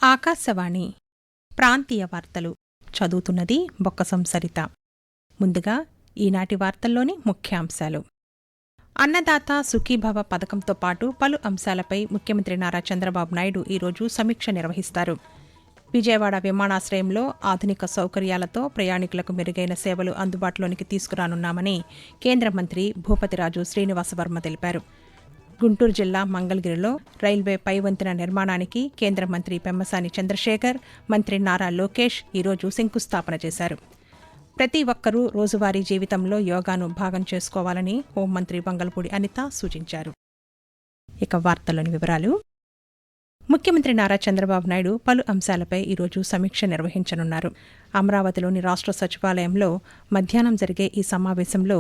ఆకాశవాణి ప్రాంతీయ వార్తలు చదువుతున్నది బొక్కసం సరిత. ముందుగా ఈనాటి వార్తల్లోని ముఖ్యాంశాలు. అన్నదాత సుఖీభవ పథకంతో పాటు పలు అంశాలపై ముఖ్యమంత్రి నారా చంద్రబాబు నాయుడు ఈరోజు సమీక్ష నిర్వహిస్తారు. విజయవాడ విమానాశ్రయంలో ఆధునిక సౌకర్యాలతో ప్రయాణికులకు మెరుగైన సేవలు అందుబాటులోనికి తీసుకురానున్నామని కేంద్ర మంత్రి భూపతిరాజు శ్రీనివాసవర్మ తెలిపారు. గుంటూరు జిల్లా మంగళగిరిలో రైల్వే పైవంతెన నిర్మాణానికి కేంద్ర మంత్రి పెమ్మసాని చంద్రశేఖర్, మంత్రి నారా లోకేష్ ఈరోజు శంకుస్థాపన చేశారు. ప్రతి ఒక్కరూ రోజువారీ జీవితంలో యోగాను భాగం చేసుకోవాలని హోంమంత్రి వంగలపూడి అనిత సూచించారు. ఇక వార్తల్లోని వివరాలు. ముఖ్యమంత్రి నారా చంద్రబాబు నాయుడు పలు అంశాలపై ఈరోజు సమీక్ష నిర్వహించనున్నారు. అమరావతిలోని రాష్ట్ర సచివాలయంలో మధ్యాహ్నం జరిగే ఈ సమావేశంలో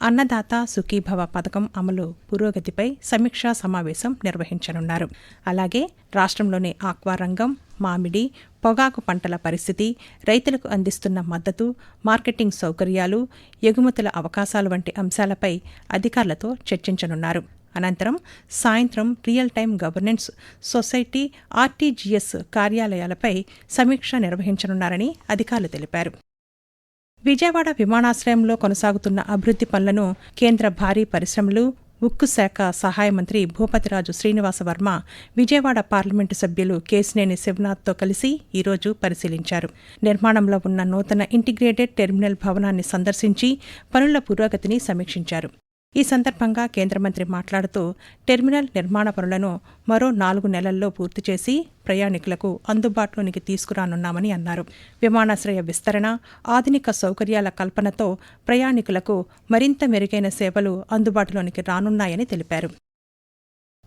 అన్నదాత సుఖీభవ పథకం అమలు పురోగతిపై సమీక్షా సమావేశం నిర్వహించనున్నారు. అలాగే రాష్ట్రంలోని ఆక్వా రంగం, మామిడి, పొగాకు పంటల పరిస్థితి, రైతులకు అందిస్తున్న మద్దతు, మార్కెటింగ్ సౌకర్యాలు, ఎగుమతుల అవకాశాలు వంటి అంశాలపై అధికారులతో చర్చించనున్నారు. అనంతరం సాయంత్రం real time governance society RTGS కార్యాలయాలపై సమీక్ష నిర్వహించనున్నారని అధికారులు తెలిపారు. విజయవాడ విమానాశ్రయంలో కొనసాగుతున్న అభివృద్ధి పనులను కేంద్ర భారీ పరిశ్రమలు, ఉక్కు శాఖ సహాయ మంత్రి భూపతిరాజు శ్రీనివాసవర్మ విజయవాడ పార్లమెంటు సభ్యులు కేశినేని శివనాథ్తో కలిసి ఈరోజు పరిశీలించారు. నిర్మాణంలో ఉన్న నూతన ఇంటిగ్రేటెడ్ టెర్మినల్ భవనాన్ని సందర్శించి పనుల పురోగతిని సమీక్షించారు. ఈ సందర్భంగా కేంద్ర మంత్రి మాట్లాడుతూ టెర్మినల్ నిర్మాణ పనులను మరో 4 నెలల్లో పూర్తి చేసి ప్రయాణికులకు అందుబాటులోనికి తీసుకురానున్నామని అన్నారు. విమానాశ్రయ విస్తరణ, ఆధునిక సౌకర్యాల కల్పనతో ప్రయాణికులకు మరింత మెరుగైన సేవలు అందుబాటులోనికి రానున్నాయని తెలిపారు.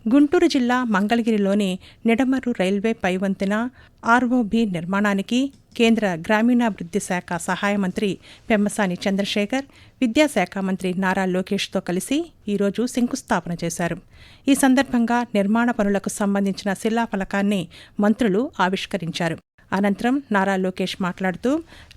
గుంటూరు జిల్లా మంగళగిరిలోని నిడమర్రు రైల్వే పైవంతెన ఆర్ఓబి నిర్మాణానికి కేంద్ర గ్రామీణాభివృద్ధి శాఖ సహాయ మంత్రి పెమ్మసాని చంద్రశేఖర్, విద్యాశాఖ మంత్రి నారా లోకేష్తో కలిసి ఈరోజు శంకుస్థాపన చేశారు. ఈ సందర్భంగా నిర్మాణ పనులకు సంబంధించిన శిలాఫలకాన్ని మంత్రులు ఆవిష్కరించారు. అనంతరం నారా లోకేష్ మాట్లాడుతూ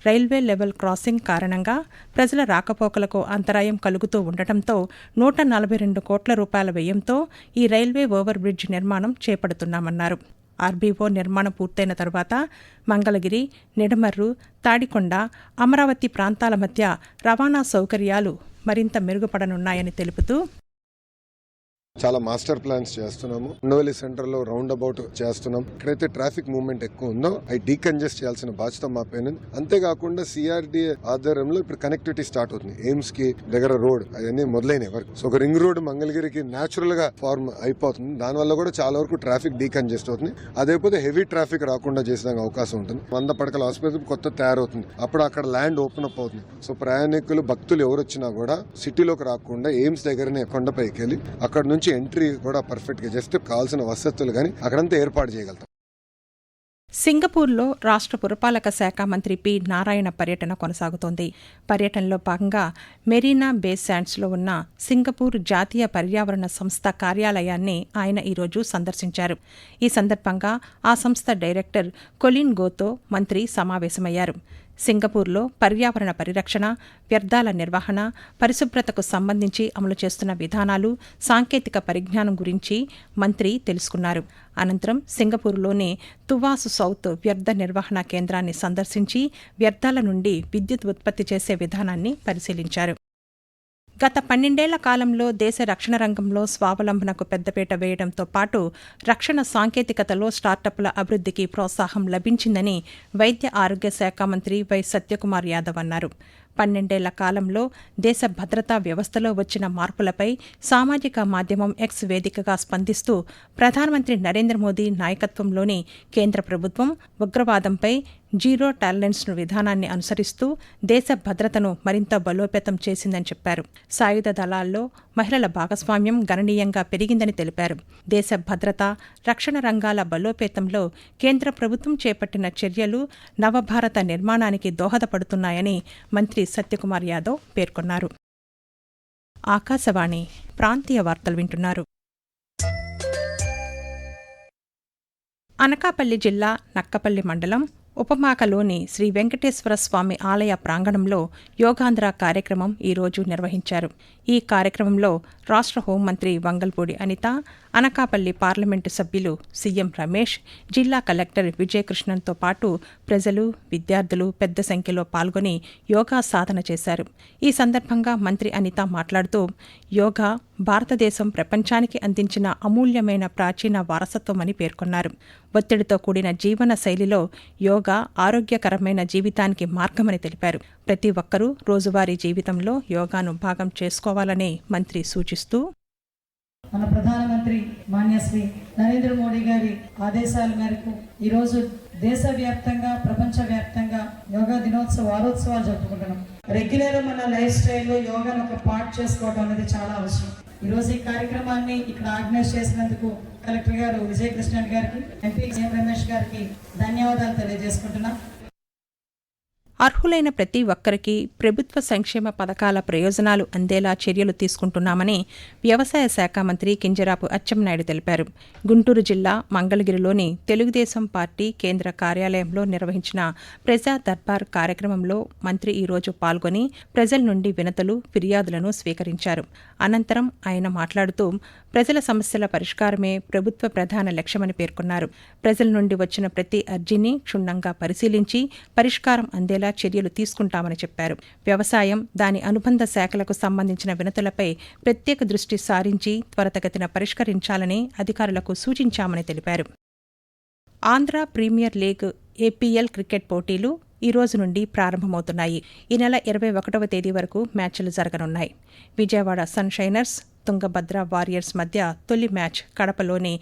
రైల్వే లెవెల్ క్రాసింగ్ కారణంగా ప్రజల రాకపోకలకు అంతరాయం కలుగుతూ ఉండటంతో 142 కోట్ల రూపాయల వ్యయంతో ఈ రైల్వే ఓవర్ బ్రిడ్జ్ నిర్మాణం చేపడుతున్నామన్నారు. ఆర్బీఓ నిర్మాణం పూర్తయిన తరువాత మంగళగిరి, నిడమర్రు, తాడికొండ, అమరావతి ప్రాంతాల మధ్య రవాణా సౌకర్యాలు మరింత మెరుగుపడనున్నాయని తెలుపుతూ చాలా మాస్టర్ ప్లాన్స్ చేస్తున్నాము. ఉండవల్లి సెంటర్ లో రౌండ్ అబౌట్ చేస్తున్నాం. ఎక్కడైతే ట్రాఫిక్ మూవ్మెంట్ ఎక్కువ ఉందో అవి డీకంజెస్ట్ చేయాల్సిన బాధ్యత మా పైన. అంతేకాకుండా సిఆర్డీఏ ఆధ్వర్యంలో ఇప్పుడు కనెక్టివిటీ స్టార్ట్ అవుతుంది. ఎయిమ్స్ కి దగ్గర రోడ్ అవన్నీ మొదలైన వరకు సో ఒక రింగ్ రోడ్ మంగళగిరికి న్యాచురల్ గా ఫార్మ్ అయిపోతుంది. దానివల్ల కూడా చాలా వరకు ట్రాఫిక్ డీకంజెస్ట్ అవుతుంది. అదేపోతే హెవీ ట్రాఫిక్ రాకుండా చేసే అవకాశం ఉంటుంది. 100 పడకల ఆసుపత్రి కొత్త తయారవుతుంది. అప్పుడు అక్కడ ల్యాండ్ ఓపెన్ అప్ అవుతుంది. సో ప్రయాణికులు, భక్తులు ఎవరు వచ్చినా కూడా సిటీలోకి రాకుండా ఎయిమ్స్ దగ్గరనే కొండపైకి వెళ్ళి అక్కడ నుంచి ఎంట్రీ కూడా పర్ఫెక్ట్ గా చేస్తే కావాల్సిన వసతులు కానీ అక్కడంతా ఏర్పాటు చేయగలుగుతాం. సింగపూర్లో రాష్ట్ర పురపాలక శాఖ మంత్రి పి నారాయణ పర్యటన కొనసాగుతోంది. పర్యటనలో భాగంగా మెరీనా బే శాండ్స్లో ఉన్న సింగపూర్ జాతీయ పర్యావరణ సంస్థ కార్యాలయాన్ని ఆయన ఈరోజు సందర్శించారు. ఈ సందర్భంగా ఆ సంస్థ డైరెక్టర్ కొలిన్ గోతో మంత్రి సమావేశమయ్యారు. సింగపూర్లో పర్యావరణ పరిరక్షణ, వ్యర్థాల నిర్వహణ, పరిశుభ్రతకు సంబంధించి అమలు చేస్తున్న విధానాలు, సాంకేతిక పరిజ్ఞానం గురించి మంత్రి తెలుసుకున్నారు. అనంతరం సింగపూర్లోని తువాసు సౌత్ వ్యర్థ నిర్వహణ కేంద్రాన్ని సందర్శించి వ్యర్థాల నుండి విద్యుత్ ఉత్పత్తి చేసే విధానాన్ని పరిశీలించారు. గత 12 ఏళ్ల కాలంలో దేశ రక్షణ రంగంలో స్వావలంబనకు పెద్దపీట వేయడంతో పాటు రక్షణ సాంకేతికతలో స్టార్టప్ల అభివృద్ధికి ప్రోత్సాహం లభించిందని వైద్య ఆరోగ్య శాఖ మంత్రి వై సత్యకుమార్ యాదవ్ అన్నారు. 12 ఏళ్ల కాలంలో దేశ భద్రతా వ్యవస్థలో వచ్చిన మార్పులపై సామాజిక మాధ్యమం ఎక్స్ వేదికగా స్పందిస్తూ ప్రధానమంత్రి నరేంద్ర మోదీ నాయకత్వంలోని కేంద్ర ప్రభుత్వం ఉగ్రవాదంపై జీరో టాలరెన్స్ విధానాన్ని అనుసరిస్తూ దేశ భద్రతను మరింత బలోపేతం చేసిందని చెప్పారు. సాయుధ దళాల్లో మహిళల భాగస్వామ్యం గణనీయంగా పెరిగిందని తెలిపారు. దేశ భద్రత, రక్షణ రంగాల బలోపేతంలో కేంద్ర ప్రభుత్వం చేపట్టిన చర్యలు నవభారత నిర్మాణానికి దోహదపడుతున్నాయని మంత్రి సత్యకుమార్ యాదవ్ పేర్కొన్నారు. ఆకాశవాణి ప్రాంతీయ వార్తలు వింటున్నారు. అనకాపల్లి జిల్లా నక్కపల్లి మండలం ఉపమాకలోని శ్రీ వెంకటేశ్వర స్వామి ఆలయ ప్రాంగణంలో యోగాంధ్ర కార్యక్రమం ఈరోజు నిర్వహించారు. ఈ కార్యక్రమంలో రాష్ట్ర హోంమంత్రి వంగల్పూడి అనిత, అనకాపల్లి పార్లమెంటు సభ్యులు సీఎం రమేష్, జిల్లా కలెక్టర్ విజయకృష్ణన్తో పాటు ప్రజలు, విద్యార్థులు పెద్ద సంఖ్యలో పాల్గొని యోగా సాధన చేశారు. ఈ సందర్భంగా మంత్రి అనిత మాట్లాడుతూ, యోగా భారతదేశం ప్రపంచానికి అందించిన అమూల్యమైన ప్రాచీన వారసత్వమని పేర్కొన్నారు. ఒత్తిడితో కూడిన జీవన శైలిలో యోగా ఆరోగ్యకరమైన జీవితానికి మార్గమని తెలిపారు. ప్రతి ఒక్కరూ రోజువారీ జీవితంలో యోగాను భాగం చేసుకోవాలని మంత్రి సూచిస్తూ, మన ప్రధానమంత్రి మాన్యశ్రీ నరేంద్ర మోడీ గారి ఆదేశాల మేరకు ఈరోజు దేశవ్యాప్తంగా, ప్రపంచవ్యాప్తంగా యోగా దినోత్సవ వారోత్సవాలు జరుపుకుంటున్నాం. రెగ్యులర్ మన లైఫ్ స్టైల్లో యోగాను ఒక పార్ట్ చేసుకోవడం అనేది చాలా అవసరం. ఈరోజు ఈ కార్యక్రమాన్ని ఇక్కడ ఆర్గనైజ్ చేసినందుకు కలెక్టర్ గారు విజయకృష్ణన్ గారికి, ఎంపీ సీఎం రమేష్ గారికి ధన్యవాదాలు తెలియజేసుకుంటున్నాం. అర్హులైన ప్రతి ఒక్కరికి ప్రభుత్వ సంక్షేమ పథకాల ప్రయోజనాలు అందేలా చర్యలు తీసుకుంటున్నామని వ్యవసాయ శాఖ మంత్రి కింజరాపు అచ్చెన్నాయుడు తెలిపారు. గుంటూరు జిల్లా మంగళగిరిలోని తెలుగుదేశం పార్టీ కేంద్ర కార్యాలయంలో నిర్వహించిన ప్రజా దర్బార్ కార్యక్రమంలో మంత్రి ఈరోజు పాల్గొని ప్రజల నుండి వినతులు, ఫిర్యాదులను స్వీకరించారు. అనంతరం ఆయన మాట్లాడుతూ, ప్రజల సమస్యల పరిష్కారమే ప్రభుత్వ ప్రధాన లక్ష్యమని పేర్కొన్నారు. ప్రజల నుండి వచ్చిన ప్రతి అర్జీని క్షుణ్ణంగా పరిశీలించి పరిష్కారం అందేలా చర్యలు తీసుకుంటామని చెప్పారు. వ్యవసాయం, దాని అనుబంధ శాఖలకు సంబంధించిన వినతులపై ప్రత్యేక దృష్టి సారించి త్వరితగతిన పరిష్కరించాలని అధికారులకు సూచించామని తెలిపారు. Andhra premier league APL cricket పోటీలు ఈ రోజు నుండి ప్రారంభమవుతున్నాయి. ఈ నెల 21వ తేదీ వరకు మ్యాచ్లు జరగనున్నాయి. విజయవాడ సన్షైనర్స్, తుంగభద్ర వారియర్స్ మధ్య తొలి మ్యాచ్ కడపలోని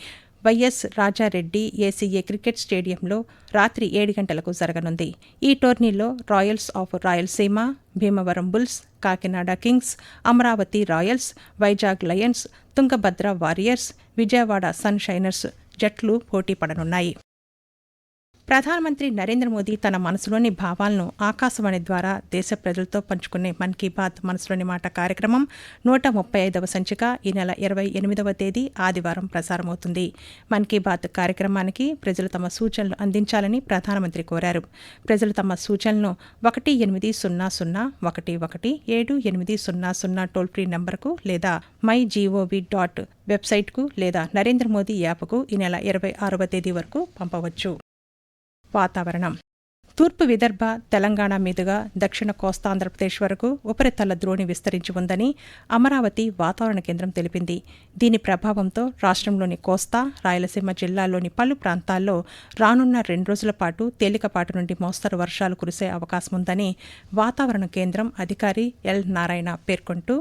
వైఎస్ రాజారెడ్డి ఏసీఏ క్రికెట్ స్టేడియంలో రాత్రి 7 గంటలకు జరగనుంది. ఈ టోర్నీలో royals of Rayalaseema, Bhimavaram bulls, Kakinada kings, Amaravati royals, Vizag lions, Tungabhadra warriors, Vijayawada sunshiners జట్లు పోటీ పడనున్నాయి. ప్రధానమంత్రి నరేంద్ర మోదీ తన మనసులోని భావాలను ఆకాశవాణి ద్వారా దేశ ప్రజలతో పంచుకునే మన్ కీ బాత్ మనసులోని మాట కార్యక్రమం 135వ సంచిక ఈ నెల 28వ తేదీ ఆదివారం ప్రసారమవుతుంది. మన్ కీ బాత్ కార్యక్రమానికి ప్రజలు తమ సూచనలు అందించాలని ప్రధానమంత్రి కోరారు. ప్రజలు తమ సూచనలను 18001178000 టోల్ ఫ్రీ నంబర్కు లేదా mygov వెబ్సైట్కు లేదా నరేంద్ర మోదీ యాప్కు ఈ నెల 26వ తేదీ వరకు పంపవచ్చు. వాతావరణం. తూర్పు విదర్భ, తెలంగాణ మీదుగా దక్షిణ కోస్తాంధ్రప్రదేశ్ వరకు ఉపరితల ద్రోణి విస్తరించి ఉందని అమరావతి వాతావరణ కేంద్రం తెలిపింది. దీని ప్రభావంతో రాష్ట్రంలోని కోస్తా, రాయలసీమ జిల్లాల్లోని పలు ప్రాంతాల్లో రానున్న 2 రోజుల పాటు తేలికపాటి నుండి మోస్తరు వర్షాలు కురిసే అవకాశం ఉందని వాతావరణ కేంద్రం అధికారి ఎల్ నారాయణ పేర్కొంటూ,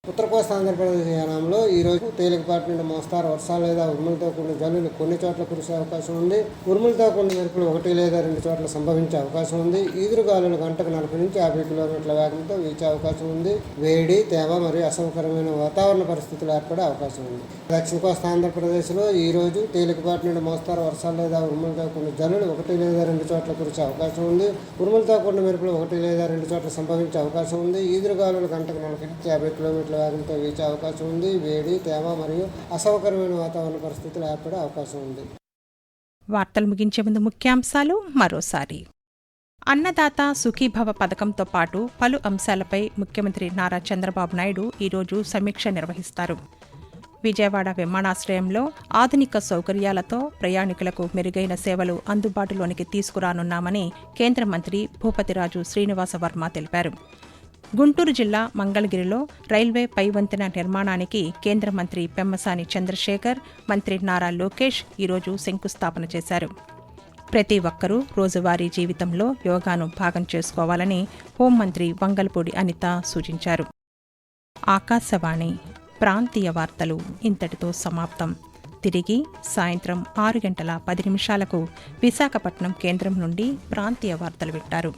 ఉత్తర కోస్తా ఆంధ్రప్రదేశ్ యానంలో ఈరోజు తేలికపాటి నుండి మోస్తారు వర్షాలు లేదా ఉరుములతో కూడిన జల్లులు కొన్ని చోట్ల కురిసే అవకాశం ఉంది. ఉరుములతో కూడిన మెరుపులు 1 లేదా 2 చోట్ల సంభవించే అవకాశం ఉంది. ఈదురుగాలులు గంటకు 40 నుంచి 50 కిలోమీటర్ల వేగంతో వీచే అవకాశం ఉంది. వేడి, తేమ మరియు అసౌకర్యమైన వాతావరణ పరిస్థితులు ఏర్పడే అవకాశం ఉంది. దక్షిణ కోస్తా ఆంధ్రప్రదేశ్లో ఈరోజు తేలికపాటి నుండి మోస్తారు వర్షాలు లేదా ఉరుములతో కూడిన జల్లులు 1 లేదా 2 చోట్ల కురిసే అవకాశం ఉంది. ఉరుములతో కూడిన మెరుపులు 1 లేదా 2 చోట్ల సంభవించే అవకాశం ఉంది. ఈదురుగాలులు గంటకు 40 నుంచి 50 కిలోమీటర్ల వేగంతో వీచే అవకాశం ఉంది. వేడి, తేమ మరియు అసౌకర్యమైన వాతావరణ పరిస్థితులు ఏర్పడే అవకాశం ఉంది. వార్తలు ముగించే ముందు ముఖ్యాంశాలు మరోసారి. అన్నదాత సుఖీభవ పథకంతో పాటు పలు అంశాలపై ముఖ్యమంత్రి నారా చంద్రబాబు నాయుడు ఈరోజు సమీక్ష నిర్వహిస్తారు. విజయవాడ విమానాశ్రయంలో ఆధునిక సౌకర్యాలతో ప్రయాణికులకు మెరుగైన సేవలు అందుబాటులోనికి తీసుకురానున్నామని కేంద్ర మంత్రి భూపతిరాజు శ్రీనివాస వర్మ తెలిపారు. గుంటూరు జిల్లా మంగళగిరిలో రైల్వే పైవంతెన నిర్మాణానికి కేంద్ర మంత్రి పెమ్మసాని చంద్రశేఖర్, మంత్రి నారా లోకేష్ ఈరోజు శంకుస్థాపన చేశారు. ప్రతి ఒక్కరూ రోజువారీ జీవితంలో యోగాను భాగం చేసుకోవాలని హోంమంత్రి వంగల్పూడి అనిత సూచించారు. ఆకాశవాణి ప్రాంతీయ వార్తలు ఇంతటితో సమాప్తం. తిరిగి సాయంత్రం 6:10 విశాఖపట్నం కేంద్రం నుండి ప్రాంతీయ వార్తలు వింటారు.